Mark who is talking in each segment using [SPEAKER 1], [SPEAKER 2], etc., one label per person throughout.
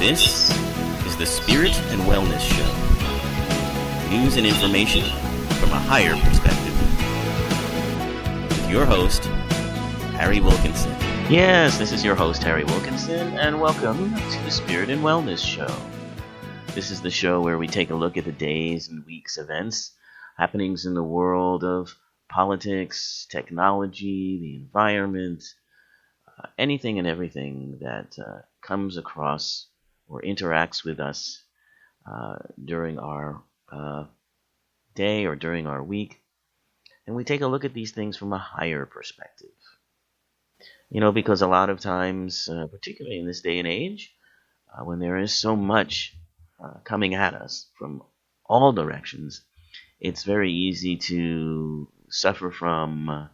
[SPEAKER 1] This is the Spirit and Wellness Show. News and information from a higher perspective. With your host, Harry Wilkinson.
[SPEAKER 2] Yes, this is your host, Harry Wilkinson, and welcome to the Spirit and Wellness Show. This is the show where we take a look at the days and weeks events, happenings in the world of politics, technology, the environment, anything and everything that comes across or interacts with us during our day or during our week. And we take a look at these things from a higher perspective. You know, because a lot of times, particularly in this day and age, when there is so much coming at us from all directions, it's very easy to suffer from,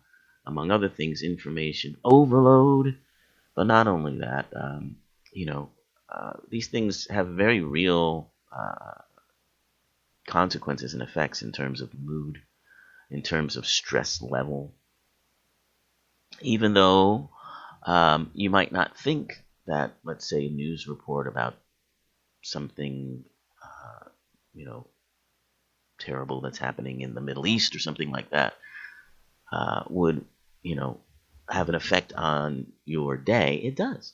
[SPEAKER 2] among other things, information overload. But not only that, these things have very real consequences and effects in terms of mood, in terms of stress level. Even though you might not think that, let's say, a news report about something, terrible that's happening in the Middle East or something like that would, have an effect on your day. It does.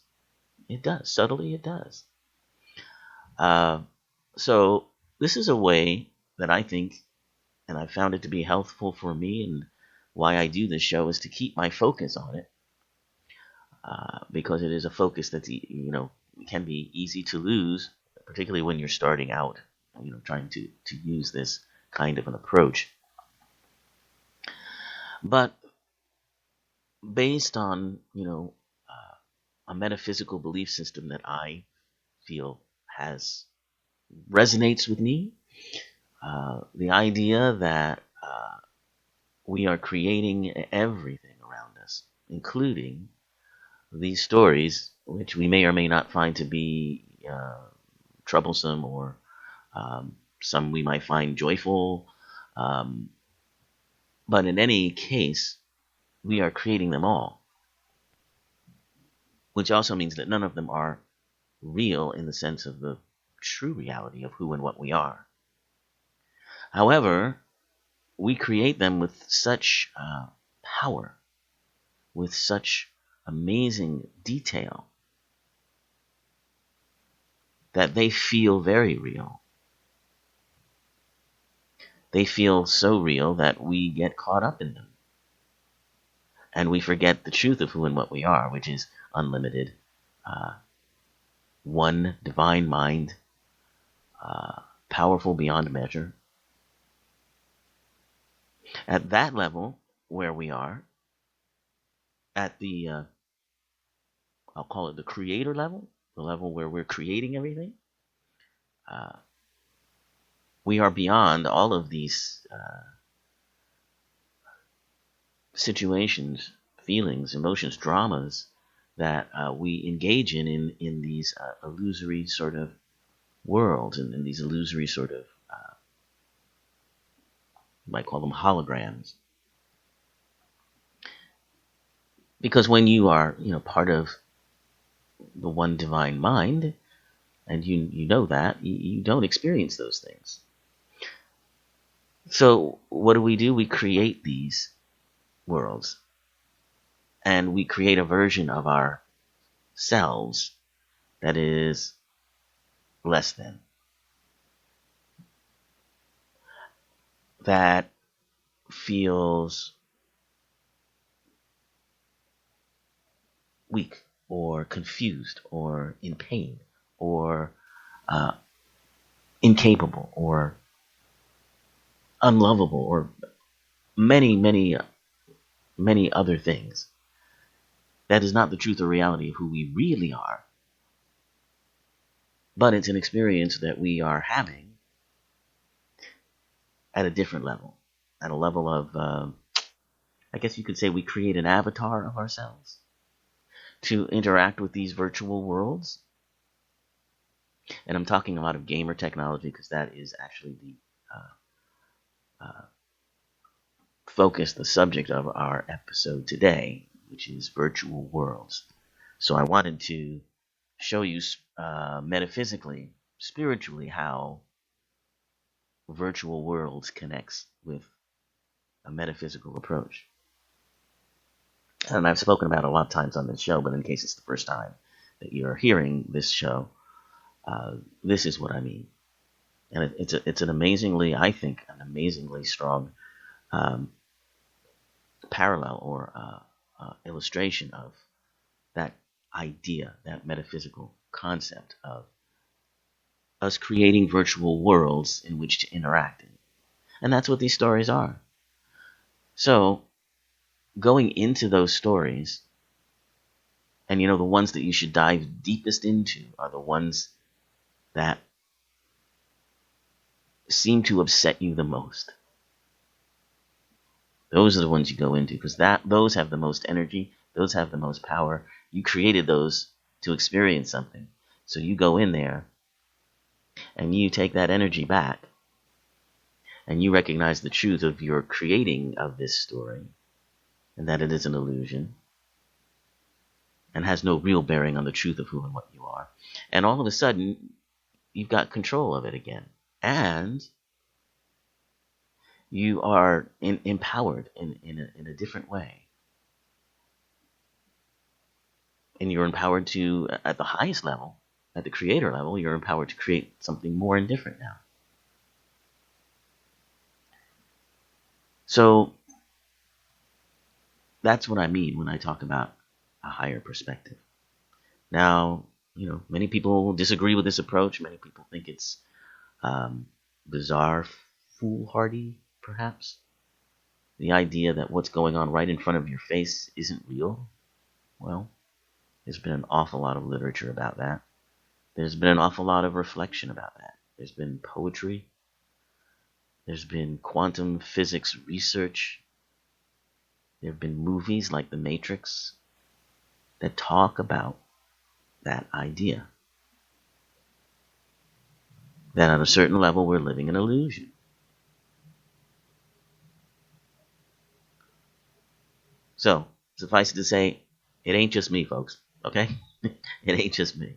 [SPEAKER 2] It does. Subtly, it does. So this is a way that I think, and I found it to be helpful for me, and why I do this show is to keep my focus on it. Because it is a focus that can be easy to lose, particularly when you're starting out, trying to use this kind of an approach. But based on a metaphysical belief system that I feel resonates with me, the idea that we are creating everything around us, including these stories, which we may or may not find to be troublesome, or some we might find joyful. But in any case, we are creating them all, which also means that none of them are real in the sense of the true reality of who and what we are. However, we create them with such power, with such amazing detail, that they feel very real. They feel so real that we get caught up in them. And we forget the truth of who and what we are, which is unlimited, one divine mind, powerful beyond measure. At that level where we are, at the I'll call it the creator level, the level where we're creating everything, we are beyond all of these situations, feelings, emotions, dramas that we engage in these illusory sort of worlds, and in these illusory sort of, you might call them holograms. Because when you are, part of the one divine mind, and you know that, you don't experience those things. So what do? We create these worlds, and we create a version of ourselves that is less than, that feels weak or confused or in pain or incapable or unlovable or many, many, many other things. That is not the truth or reality of who we really are. But it's an experience that we are having at a different level. At a level of, I guess you could say we create an avatar of ourselves to interact with these virtual worlds. And I'm talking a lot of gamer technology because that is actually the focus, the subject of our episode today, which is virtual worlds. So I wanted to show you metaphysically, spiritually, how virtual worlds connects with a metaphysical approach. And I've spoken about it a lot of times on this show, but in case it's the first time that you're hearing this show, this is what I mean. And it's an amazingly, I think, an amazingly strong parallel or illustration of that idea, that metaphysical concept of us creating virtual worlds in which to interact in. And that's what these stories are. So, going into those stories, and the ones that you should dive deepest into are the ones that seem to upset you the most. Those are the ones you go into, because those have the most energy, those have the most power. You created those to experience something. So you go in there and you take that energy back and you recognize the truth of your creating of this story, and that it is an illusion and has no real bearing on the truth of who and what you are. And all of a sudden, you've got control of it again. And you are empowered in a different way. And you're empowered to, at the highest level, at the creator level, you're empowered to create something more and different now. So that's what I mean when I talk about a higher perspective. Now, many people disagree with this approach. Many people think it's bizarre, foolhardy, perhaps. The idea that what's going on right in front of your face isn't real. Well, there's been an awful lot of literature about that. There's been an awful lot of reflection about that. There's been poetry. There's been quantum physics research. There have been movies like The Matrix that talk about that idea. That at a certain level we're living an illusion. So, suffice it to say, it ain't just me, folks. Okay? It ain't just me.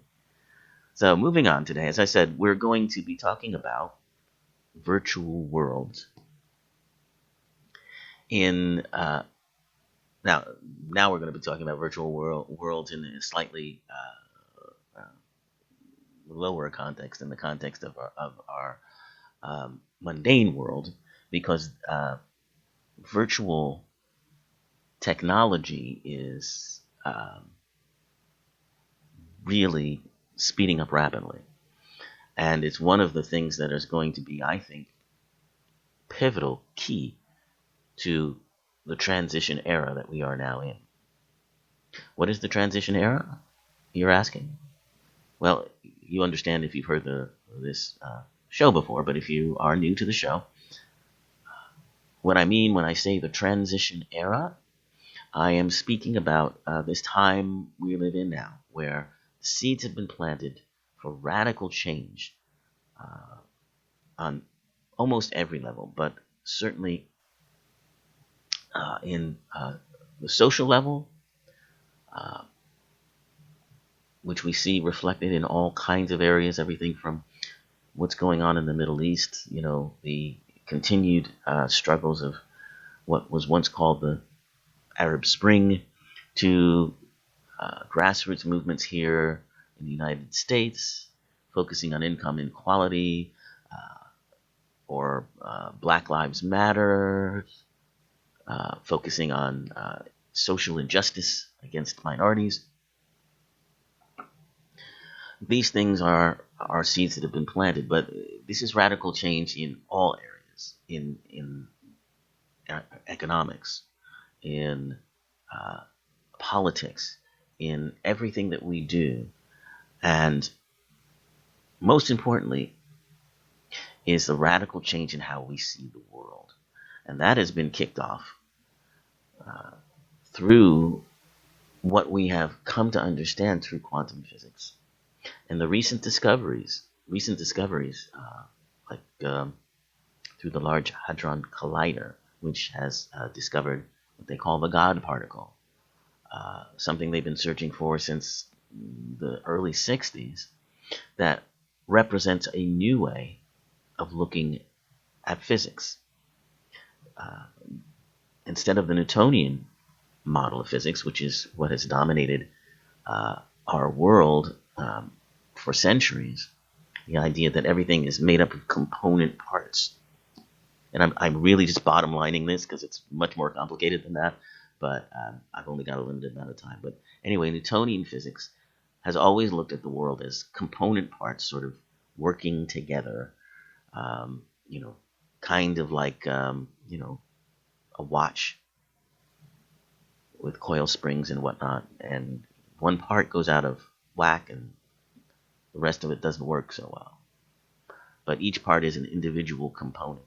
[SPEAKER 2] So, moving on today, as I said, we're going to be talking about virtual worlds. Now we're going to be talking about virtual worlds in a slightly lower context, in the context of our mundane world, because virtual technology is really speeding up rapidly. And it's one of the things that is going to be, I think, pivotal, key to the transition era that we are now in. What is the transition era, you're asking? Well, you understand if you've heard this show before, but if you are new to the show, what I mean when I say the transition era, I am speaking about this time we live in now, where seeds have been planted for radical change on almost every level, but certainly in the social level, which we see reflected in all kinds of areas, everything from what's going on in the Middle East, the continued struggles of what was once called the Arab Spring, to grassroots movements here in the United States, focusing on income inequality, or Black Lives Matter, focusing on social injustice against minorities. These things are seeds that have been planted, but this is radical change in all areas, in economics, in politics, in everything that we do. And most importantly is the radical change in how we see the world. And that has been kicked off through what we have come to understand through quantum physics. And the recent discoveries, like through the Large Hadron Collider, which has discovered what they call the God particle, something they've been searching for since the early 60s that represents a new way of looking at physics. Instead of the Newtonian model of physics, which is what has dominated our world for centuries, the idea that everything is made up of component parts. And I'm really just bottom lining this because it's much more complicated than that, but I've only got a limited amount of time. But anyway, Newtonian physics has always looked at the world as component parts sort of working together, kind of like, a watch with coil springs and whatnot, and one part goes out of whack and the rest of it doesn't work so well. But each part is an individual component.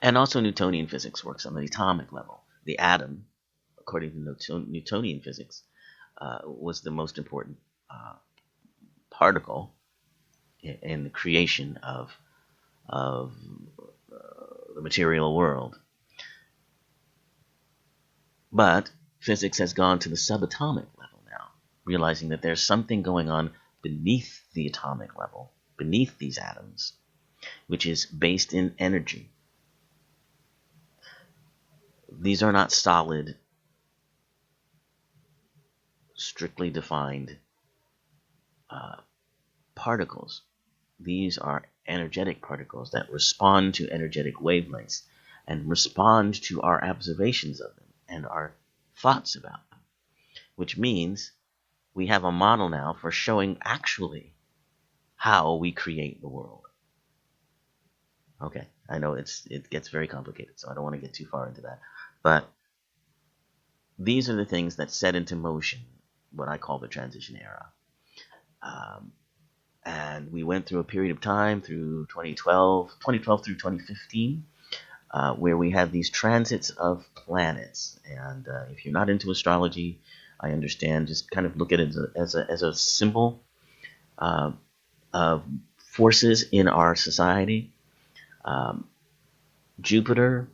[SPEAKER 2] And also Newtonian physics works on the atomic level. The atom, according to Newtonian physics, was the most important particle in the creation of the material world. But physics has gone to the subatomic level now, realizing that there's something going on beneath the atomic level, beneath these atoms, which is based in energy. These are not solid, strictly defined particles. These are energetic particles that respond to energetic wavelengths and respond to our observations of them and our thoughts about them, which means we have a model now for showing actually how we create the world. Okay, I know it gets very complicated, so I don't want to get too far into that. But these are the things that set into motion what I call the transition era. And we went through a period of time through 2012 through 2015, where we have these transits of planets. And if you're not into astrology, I understand. Just kind of look at it as a symbol of forces in our society. Jupiter,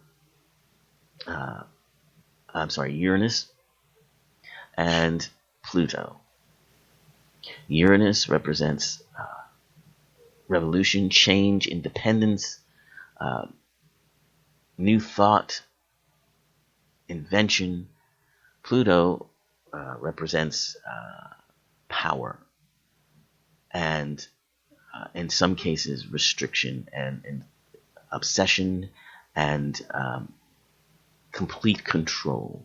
[SPEAKER 2] Uranus, and Pluto. Uranus represents revolution, change, independence, new thought, invention. Pluto represents power and, in some cases, restriction and obsession and complete control.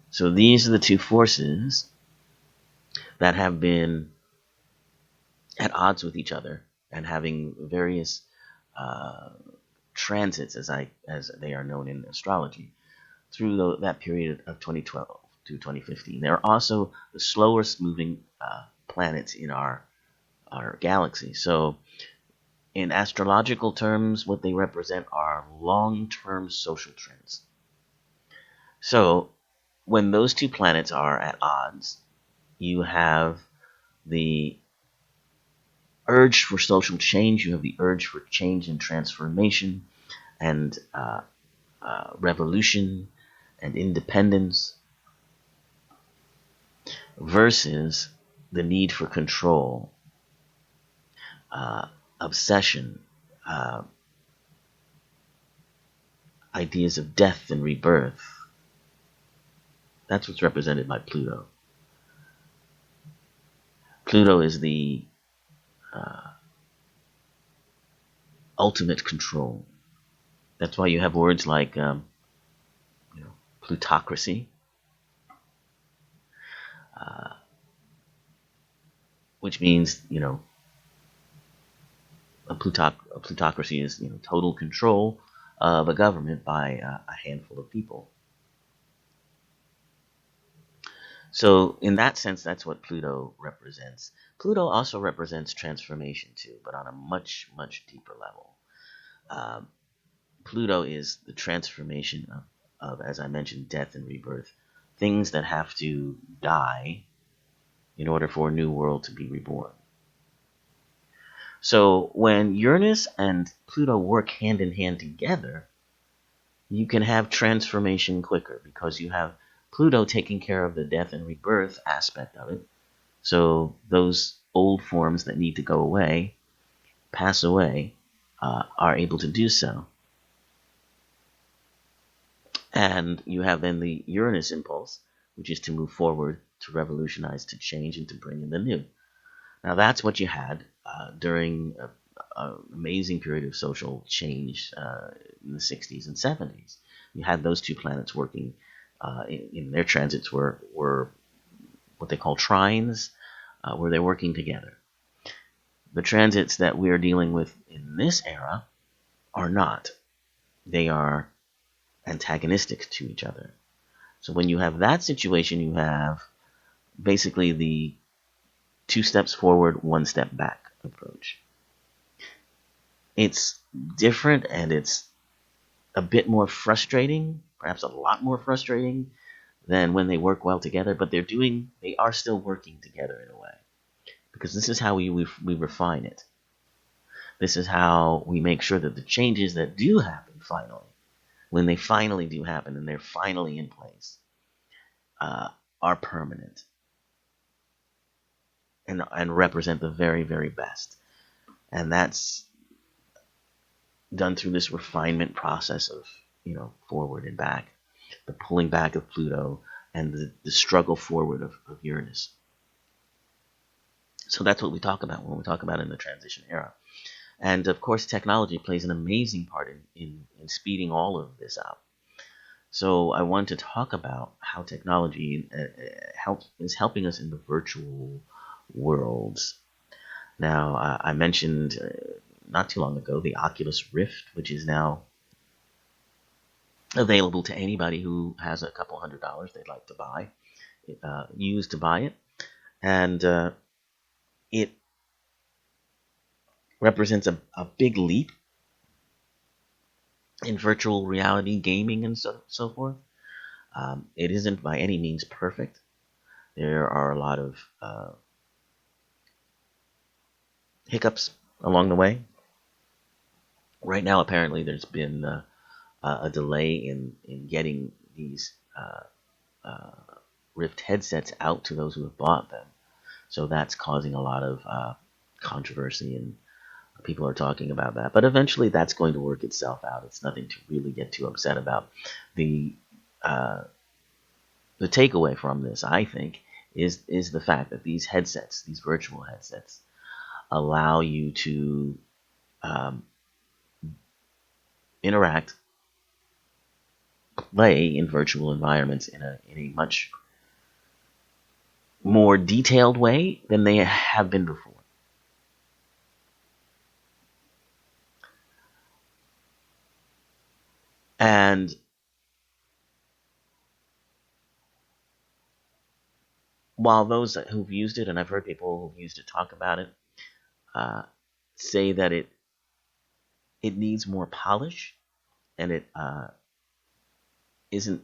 [SPEAKER 2] So these are the two forces that have been at odds with each other and having various transits, as they are known in astrology, through that period of 2012 to 2015. There are also the slowest moving planets in our galaxy. So in astrological terms, what they represent are long-term social trends. So when those two planets are at odds, you have the urge for social change, you have the urge for change and transformation and revolution and independence, versus the need for control, obsession, ideas of death and rebirth. That's what's represented by Pluto. Pluto is the ultimate control. That's why you have words like plutocracy, which means a plutocracy is total control of a government by a handful of people. So in that sense, that's what Pluto represents. Pluto also represents transformation too, but on a much, much deeper level. Pluto is the transformation of, as I mentioned, death and rebirth. Things that have to die in order for a new world to be reborn. So when Uranus and Pluto work hand in hand together, you can have transformation quicker because you have Pluto taking care of the death and rebirth aspect of it. So those old forms that need to go away, pass away, are able to do so. And you have then the Uranus impulse, which is to move forward, to revolutionize, to change, and to bring in the new. Now that's what you had during an amazing period of social change in the 60s and 70s. You had those two planets working in their transits were what they call trines, where they're working together. The transits that we are dealing with in this era are not. They are antagonistic to each other. So when you have that situation, you have basically the 2 steps forward, 1 step back approach. It's different and it's a bit more frustrating, perhaps a lot more frustrating than when they work well together, but they are still working together in a way. Because this is how we refine it. This is how we make sure that the changes that do happen finally, when they finally do happen and they're finally in place, are permanent and represent the very, very best. And that's done through this refinement process of, forward and back, the pulling back of Pluto and the struggle forward of Uranus. So that's what we talk about when we talk about in the transition era. And of course, technology plays an amazing part in speeding all of this up. So I want to talk about how technology is helping us in the virtual worlds. Now, I mentioned not too long ago the Oculus Rift, which is now available to anybody who has a couple $100 they'd like to use to buy it. And it represents a big leap in virtual reality gaming and so forth. It isn't by any means perfect. There are a lot of hiccups along the way. Right now, apparently, there's been a delay in getting these Rift headsets out to those who have bought them. So that's causing a lot of controversy, and people are talking about that. But eventually that's going to work itself out. It's nothing to really get too upset about. The takeaway from this, I think, is the fact that these headsets, these virtual headsets, allow you to interact, play in virtual environments in a much more detailed way than they have been before. And while those who've used it, and I've heard people who've used it talk about it, say that it needs more polish, and it isn't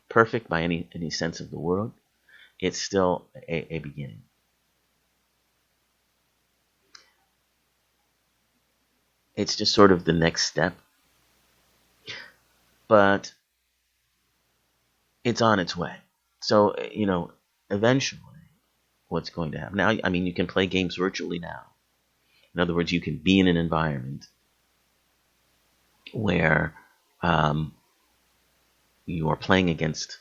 [SPEAKER 2] perfect by any sense of the word, it's still a beginning. It's just sort of the next step. But it's on its way. So, eventually what's going to happen. Now, I mean, you can play games virtually now. In other words, you can be in an environment where you are playing against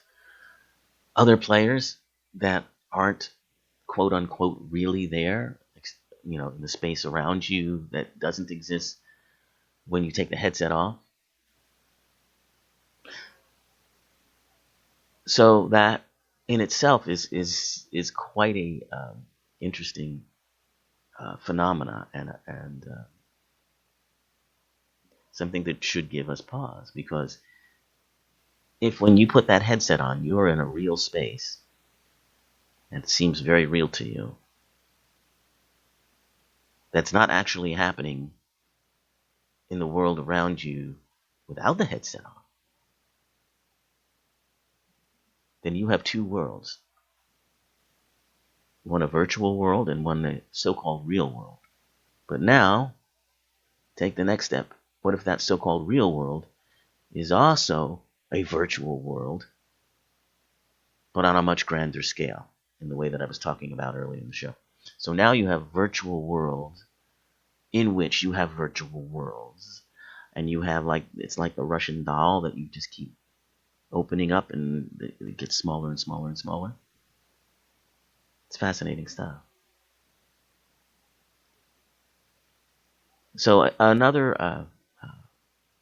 [SPEAKER 2] other players that aren't, quote unquote, really there, in the space around you that doesn't exist when you take the headset off. So that in itself is quite a interesting phenomena and something that should give us pause, because if when you put that headset on, you're in a real space and it seems very real to you, that's not actually happening in the world around you without the headset on, then you have two worlds. One a virtual world and one a so-called real world. But now, take the next step. What if that so-called real world is also a virtual world, but on a much grander scale in the way that I was talking about earlier in the show. So now you have virtual worlds in which you have virtual worlds. And you have it's like a Russian doll that you just keep opening up and it gets smaller and smaller and smaller. It's fascinating stuff. So another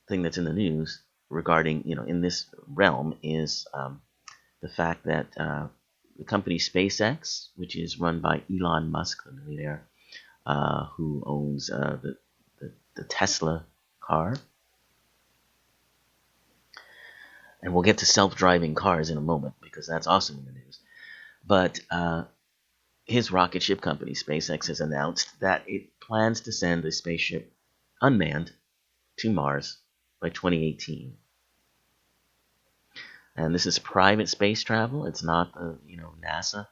[SPEAKER 2] thing that's in the news regarding, in this realm is the fact that the company SpaceX, which is run by Elon Musk, the millionaire, who owns the Tesla car. And we'll get to self-driving cars in a moment because that's also in the news. But his rocket ship company, SpaceX, has announced that it plans to send a spaceship unmanned to Mars by 2018. And this is private space travel. It's not NASA,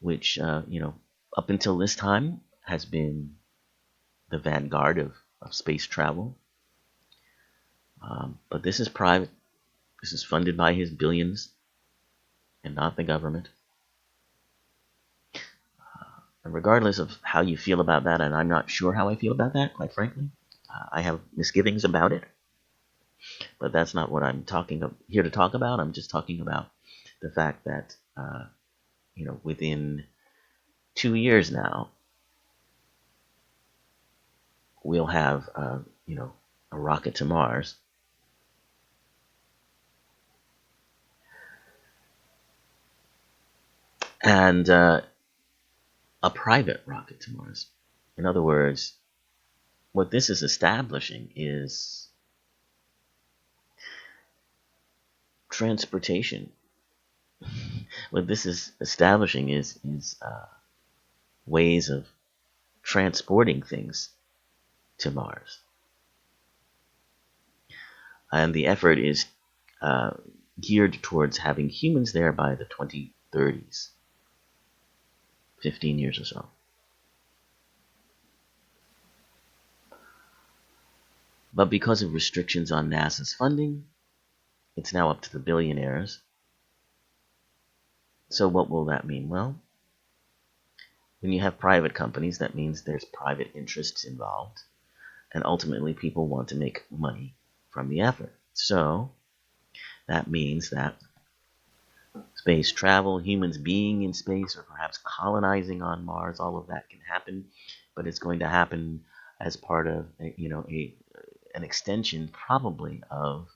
[SPEAKER 2] which up until this time has been the vanguard of space travel. But this is private. This is funded by his billions and not the government. And regardless of how you feel about that, and I'm not sure how I feel about that, quite frankly, I have misgivings about it. But that's not what I'm here to talk about. I'm just talking about the fact that, within 2 years now, we'll have, a rocket to Mars. And a private rocket to Mars. In other words, what this is establishing is transportation. What this is establishing is ways of transporting things to Mars. And the effort is geared towards having humans there by the 2030s. 15 years or so. But because of restrictions on NASA's funding, it's now up to the billionaires. So what will that mean? Well, when you have private companies, that means there's private interests involved. And ultimately, people want to make money from the effort. So that means that space travel, humans being in space, or perhaps colonizing on Mars, all of that can happen, but it's going to happen as part of an extension probably of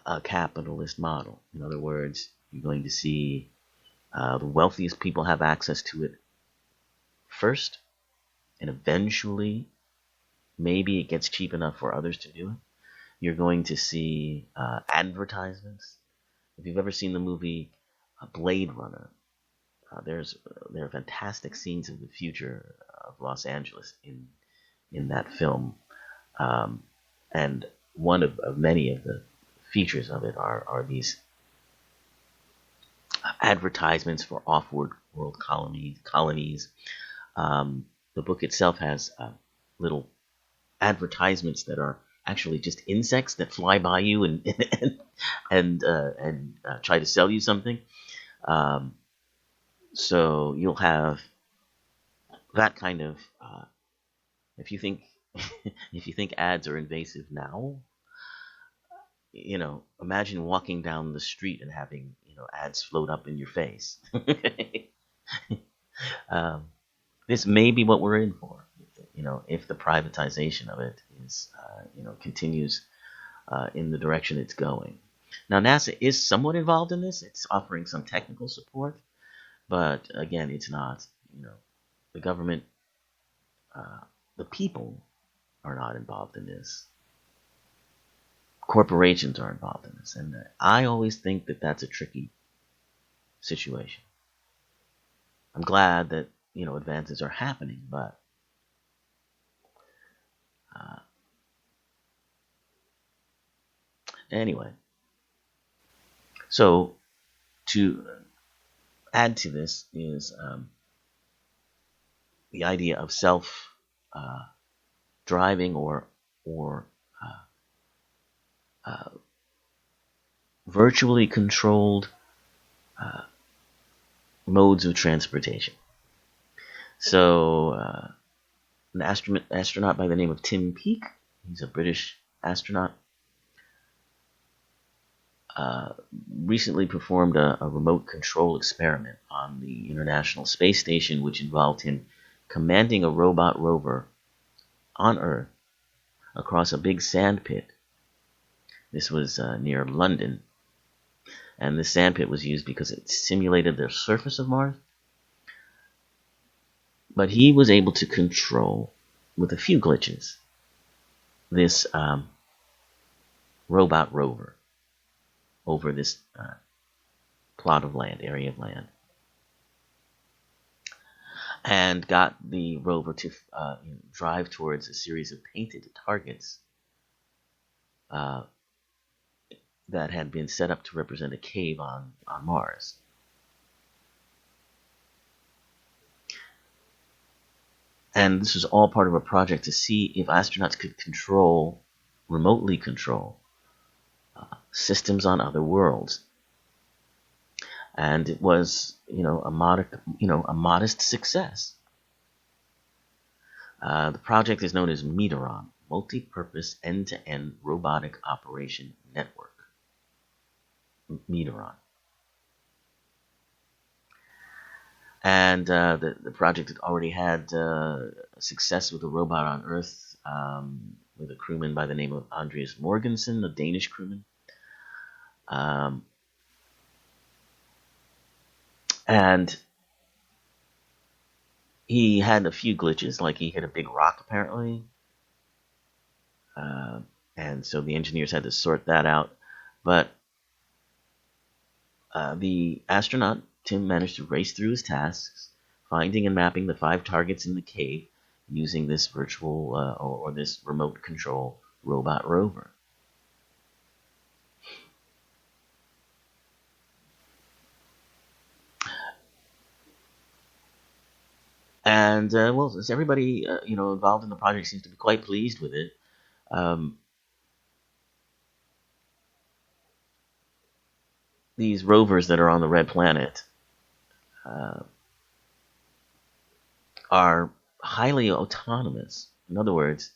[SPEAKER 2] a capitalist model. In other words, you're going to see the wealthiest people have access to it first, and eventually, maybe it gets cheap enough for others to do it. You're going to see advertisements. If you've ever seen the movie Blade Runner, there are fantastic scenes of the future of Los Angeles in that film, and one of many of the features of it are these advertisements for off-world colonies. The book itself has little advertisements that are actually just insects that fly by you and try to sell you something. So you'll have that kind of. If you think ads are invasive now, imagine walking down the street and having ads float up in your face. This may be what we're in for. If the privatization of it is, continues in the direction it's going. Now, NASA is somewhat involved in this. It's offering some technical support, but again, it's not. The government, the people, are not involved in this. Corporations are involved in this, and I always think that that's a tricky situation. I'm glad that advances are happening, but anyway, so to add to this is the idea of self driving or virtually controlled modes of transportation. So, an astronaut by the name of Tim Peake, he's a British astronaut, recently performed a remote control experiment on the International Space Station, which involved him commanding a robot rover on Earth across a big sand pit. This was near London, and the sand pit was used because it simulated the surface of Mars. But he was able to control, with a few glitches, this robot rover over this plot of land, area of land, and got the rover to drive towards a series of painted targets that had been set up to represent a cave on Mars. And this was all part of a project to see if astronauts could remotely control systems on other worlds. And it was, a modest success. The project is known as METERON, Multi-Purpose End-to-End Robotic Operation Network. METERON. And the project had already had success with a robot on Earth, with a crewman by the name of Andreas Mogensen, a Danish crewman. And he had a few glitches, like he hit a big rock apparently. And so the engineers had to sort that out. But the astronaut, Tim, managed to race through his tasks, finding and mapping the 5 targets in the cave using this virtual or this remote control robot rover. And since everybody involved in the project seems to be quite pleased with it, these rovers that are on the red planet are highly autonomous. In other words,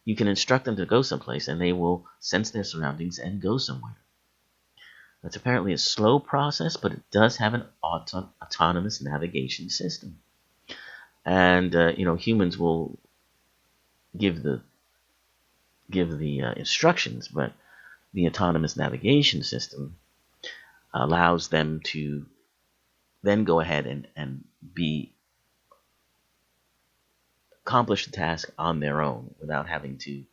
[SPEAKER 2] you can instruct them to go someplace and they will sense their surroundings and go somewhere. That's apparently a slow process, but it does have an autonomous navigation system. And humans will give the instructions, but the autonomous navigation system allows them to then go ahead and accomplish the task on their own without having to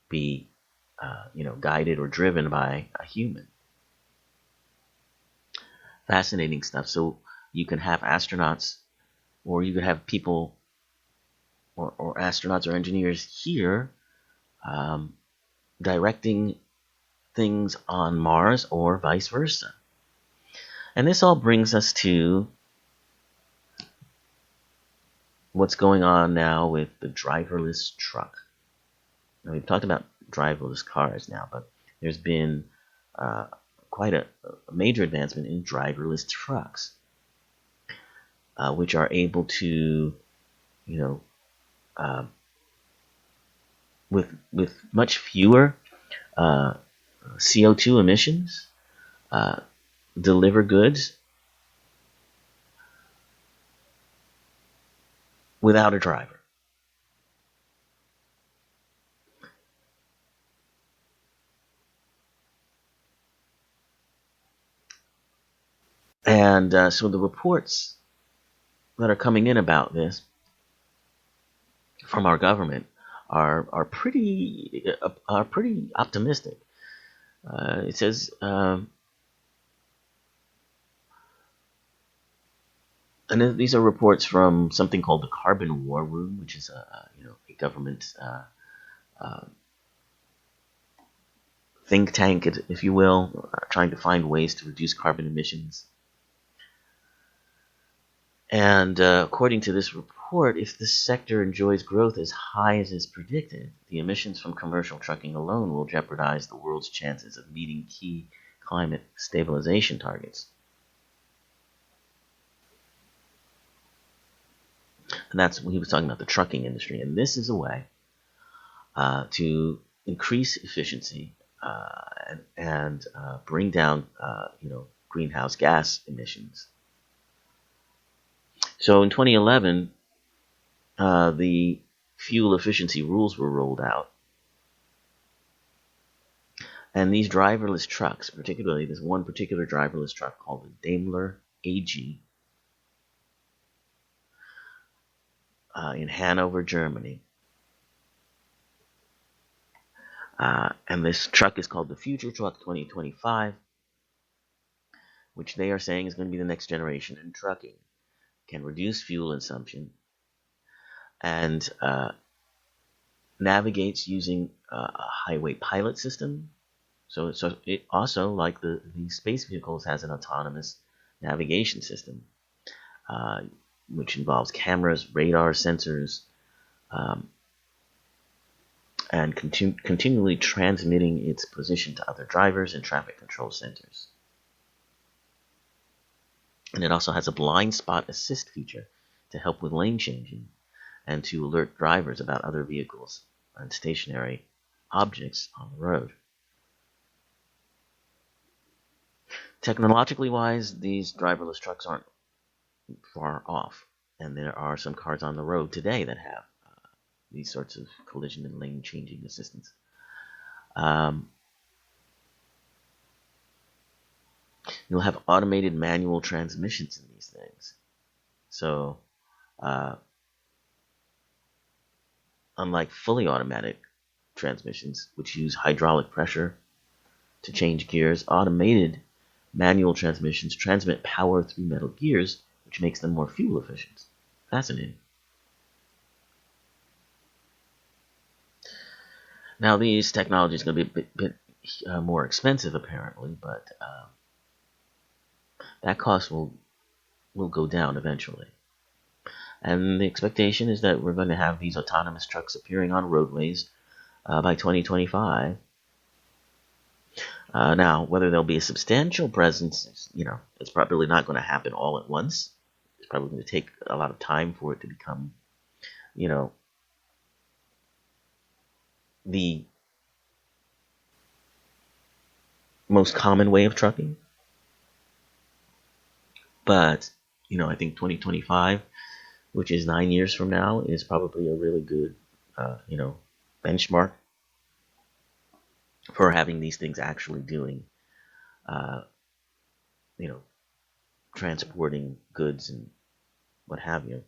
[SPEAKER 2] be guided or driven by a human. Fascinating stuff. So you can have astronauts, or you could have people or astronauts or engineers here directing things on Mars or vice versa. And this all brings us to what's going on now with the driverless truck. Now, we've talked about driverless cars now, but there's been quite a major advancement in driverless trucks, which are able to, with much fewer CO2 emissions, deliver goods without a driver. And so the reports that are coming in about this from our government are pretty optimistic. It says and these are reports from something called the Carbon War Room, which is a government think tank, if you will, trying to find ways to reduce carbon emissions. And according to this report, if the sector enjoys growth as high as is predicted, the emissions from commercial trucking alone will jeopardize the world's chances of meeting key climate stabilization targets. And he was talking about the trucking industry. And this is a way to increase efficiency and bring down, greenhouse gas emissions. So in 2011, the fuel efficiency rules were rolled out. And these driverless trucks, particularly this one particular driverless truck called the Daimler AG in Hanover, Germany. And this truck is called the Future Truck 2025, which they are saying is going to be the next generation in trucking. Can reduce fuel consumption and navigates using a highway pilot system. So it also, like the space vehicles, has an autonomous navigation system, which involves cameras, radar, sensors, and continually transmitting its position to other drivers and traffic control centers. And it also has a blind spot assist feature to help with lane changing and to alert drivers about other vehicles and stationary objects on the road. Technologically wise, these driverless trucks aren't far off, and there are some cars on the road today that have these sorts of collision and lane changing assistance. You'll have automated manual transmissions in these things. So, unlike fully automatic transmissions, which use hydraulic pressure to change gears, automated manual transmissions transmit power through metal gears, which makes them more fuel efficient. Fascinating. Now, these technologies are going to be a bit more expensive, apparently, but that cost will go down eventually. And the expectation is that we're going to have these autonomous trucks appearing on roadways by 2025. Now, whether there'll be a substantial presence, it's probably not going to happen all at once. It's probably going to take a lot of time for it to become, the most common way of trucking. But, I think 2025, which is 9 years from now, is probably a really good, benchmark for having these things actually doing, transporting goods and what have you.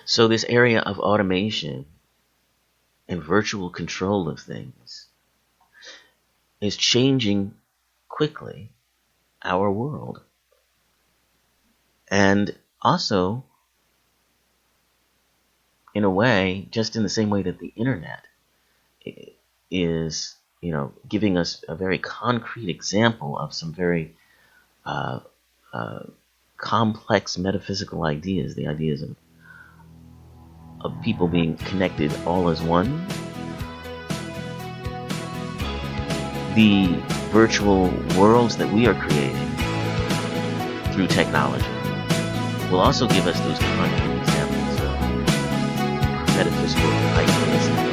[SPEAKER 2] So this area of automation and virtual control of things is changing quickly our world. And also, in a way, just in the same way that the internet is, giving us a very concrete example of some very complex metaphysical ideas, the ideas of people being connected all as one. The virtual worlds that we are creating through technology will also give us those concrete examples of metaphysical ideas